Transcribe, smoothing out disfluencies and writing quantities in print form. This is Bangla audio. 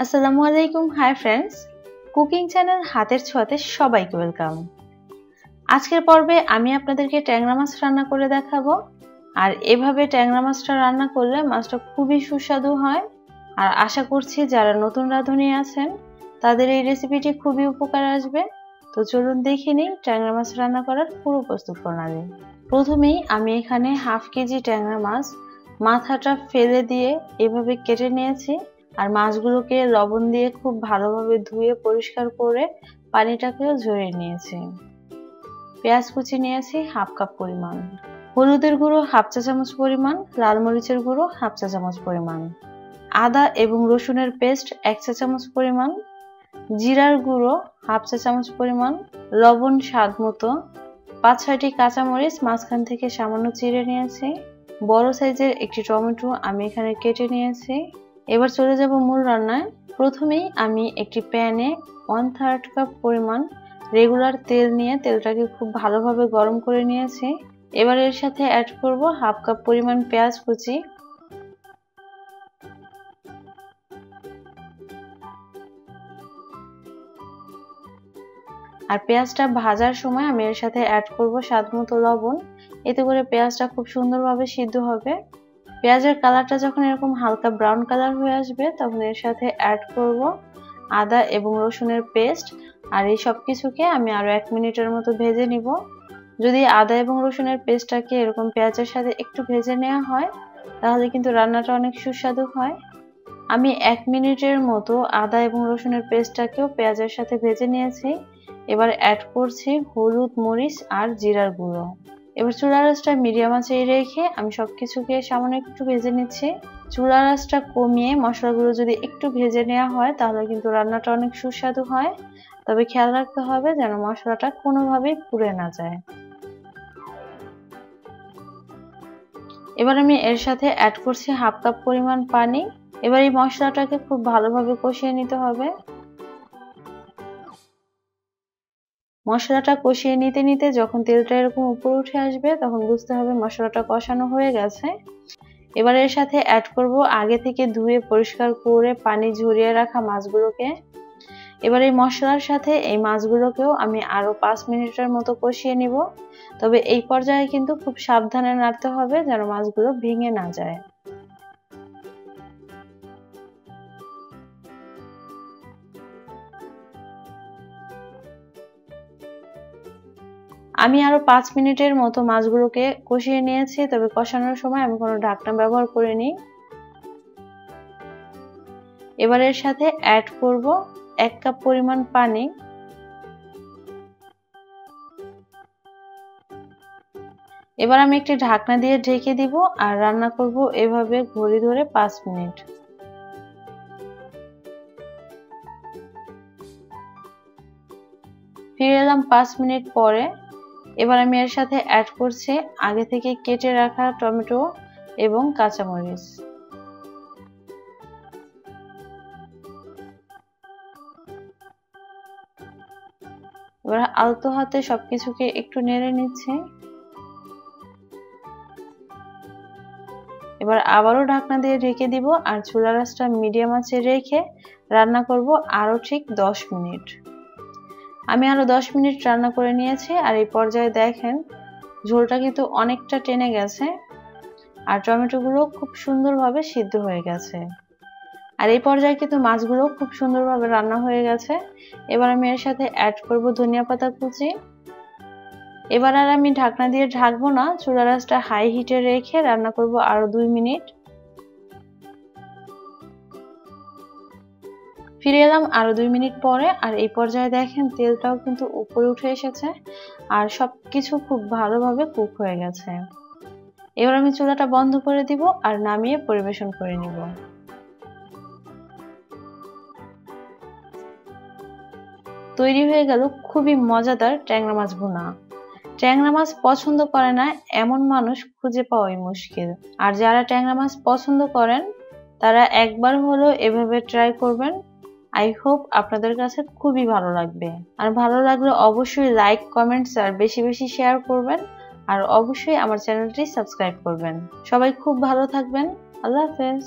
আসসালামু আলাইকুম। হাই ফ্রেন্ডস, কুকিং চ্যানেল হাতের ছোঁয়াতে সবাইকে ওয়েলকাম। আজকের পর্বে আমি আপনাদেরকে ট্যাংরা মাছ রান্না করে দেখাবো। আর এভাবে ট্যাংরা মাছটা রান্না করলে মাছটা খুবই সুস্বাদু হয়। আর আশা করছি যারা নতুন রাঁধুনি আছেন তাদের এই রেসিপিটি খুবই উপকার আসবে। তো চলুন দেখে নিই ট্যাংরা মাছ রান্না করার পুরো প্রস্তুত প্রণালী। প্রথমেই আমি এখানে হাফ কেজি ট্যাংরা মাছ মাথাটা ফেলে দিয়ে এভাবে কেটে নিয়েছি। আর মাছগুলোকে লবণ দিয়ে খুব ভালোভাবে ধুয়ে পরিষ্কার করে পানিটাকেও ঝরিয়ে নিয়েছি। পেঁয়াজ কুচি নিয়েছি হাফ কাপ পরিমাণ, হলুদের গুঁড়ো হাফ চা চামচ পরিমাণ, লাল মরিচের গুঁড়ো হাফ চা চামচ পরিমাণ, আদা এবং রসুনের পেস্ট 1 চা চামচ পরিমাণ, জিরার গুঁড়ো হাফ চা চামচ পরিমাণ, লবণ স্বাদ মতো, 5-6টি কাঁচামরিচ মাঝখান থেকে সামান্য চিড়ে নিয়েছি, বড় সাইজের একটি টমেটো আমি এখানে কেটে নিয়েছি। এবার চলে যাব মূল রান্নায়। প্রথমেই আমি একটি প্যানে 1/3 কাপ পরিমাণ রেগুলার তেল নিয়ে তেলটাকে খুব ভালোভাবে গরম করে নিয়েছি। এবার এর সাথে অ্যাড করব হাফ কাপ পরিমাণ পেঁয়াজ কুচি, আর পেঁয়াজটা ভাজার সময় আমি এর সাথে অ্যাড করব স্বাদ মতো লবণ। এতে করে পেঁয়াজটা খুব সুন্দরভাবে সিদ্ধ হবে। পেঁয়াজের কালারটা যখন এরকম হালকা ব্রাউন কালার হয়ে আসবে তখন এর সাথে অ্যাড করব আদা এবং রসুনের পেস্ট। আর এই সব কিছুকে আমি আরো 1 মিনিটের মতো ভেজে নিব। যদি আদা এবং রসুনের পেস্টটাকে এরকম পেঁয়াজের সাথে একটু ভেজে নেওয়া হয় তাহলে কিন্তু রান্নাটা অনেক সুস্বাদু হয়। আমি 1 মিনিটের মতো আদা এবং রসুনের পেস্টটাকেও পেঁয়াজের সাথে ভেজে নিয়েছি। এবার অ্যাড করছি হলুদ, মরিচ আর জিরার গুঁড়ো। এবার চুলার আঁচটা মিডিয়াম আঁচে রেখে আমি সবকিছুকে সামান্য একটু ভেজে নিচ্ছি। চুলার আঁচটা কমিয়ে মশলাগুলো যদি একটু ভেজে নেওয়া হয় তাহলে কিন্তু রান্নাটা অনেক সুস্বাদু হয়। তবে খেয়াল রাখতে হবে যেন মশলাটা কোনোভাবেই পুড়ে না যায়। এবার আমি এর সাথে অ্যাড করছি হাফ কাপ পরিমাণ পানি। এবার এই মশলাটাকে খুব ভালোভাবে কষিয়ে নিতে হবে। মশলাটা কষিয়ে নিতে নিতে যখন তেলটা এরকম উপরে উঠে আসবে তখন বুঝতে হবে মশলাটা কষানো হয়ে গেছে। এবার এর সাথে অ্যাড করব আগে থেকে ধুয়ে পরিষ্কার করে পানি ঝরিয়ে রাখা মাছগুলোকে। এবার এই মশলার সাথে এই মাছগুলোকেও আমি আরো 5 মিনিটের মতো কষিয়ে নিব। তবে এই পর্যায়ে কিন্তু খুব সাবধানে নাড়তে হবে যেন মাছগুলো ভেঙে না যায়। আমি আরো 5 মিনিটের মতো মাছগুলোকে কষিয়ে নিয়েছি, তবে কষানোর সময় আমি কোনো ঢাকনা ব্যবহার করিনি। এবার এর সাথে অ্যাড করব 1 কাপ পরিমাণ পানি। এবার আমি একটি ঢাকনা দিয়ে ঢেকে দিব আর রান্না করব এভাবে ঘড়ি ধরে 5 মিনিট। ফিরে এলাম 5 মিনিট পরে। এবার আমি এর সাথে অ্যাড করছি আগে থেকে কেটে রাখা টমেটো এবং কাঁচামরিচ। এবার আলতো হাতে সবকিছুকে একটু নেড়ে নিচ্ছি। এবার আবারও ঢাকনা দিয়ে ঢেকে দিব আর চুলার আঁচটা মিডিয়াম আঁচে রেখে রান্না করব আরো ঠিক 10 মিনিট। আমি আরো 10 মিনিট রান্না করে নিয়েছি আর এই পর্যায়ে দেখেন ঝোলটা কিন্তু অনেকটা টেনে গেছে আর টমেটোগুলো খুব সুন্দরভাবে সিদ্ধ হয়ে গেছে। আর এই পর্যায়ে কিন্তু মাছগুলো খুব সুন্দরভাবে রান্না হয়ে গেছে। এবার আমি এর সাথে অ্যাড করব ধনিয়া পাতা কুচি। এবার আর আমি ঢাকনা দিয়ে ঢাকবো না, চুলার আঁচটা হাই হিটে রেখে রান্না করব আরো 2 মিনিট। ফিরে এলাম আরো 2 মিনিট পরে আর এই পর্যায়ে দেখেন তেলটাও কিন্তু উপরে উঠে এসেছে আর সবকিছু খুব ভালোভাবে কুক হয়ে গেছে। এবার আমি চুলাটা বন্ধ করে দিব আর নামিয়ে পরিবেশন করে নিব। তৈরি হয়ে গেল খুবই মজাদার ট্যাংরা মাছ ভুনা। ট্যাংরা মাছ পছন্দ করে না এমন মানুষ খুঁজে পাওয়াই মুশকিল। আর যারা ট্যাংরা মাছ পছন্দ করেন তারা একবার হলেও এভাবে ট্রাই করবেন। আই হোপ আপনাদের কাছে খুবই ভালো লাগবে। আর ভালো লাগলে অবশ্যই লাইক, কমেন্টস আর বেশি বেশি শেয়ার করবেন। আর অবশ্যই আমার চ্যানেলটি সাবস্ক্রাইব করবেন। সবাই খুব ভালো থাকবেন। আল্লাহ হাফেজ।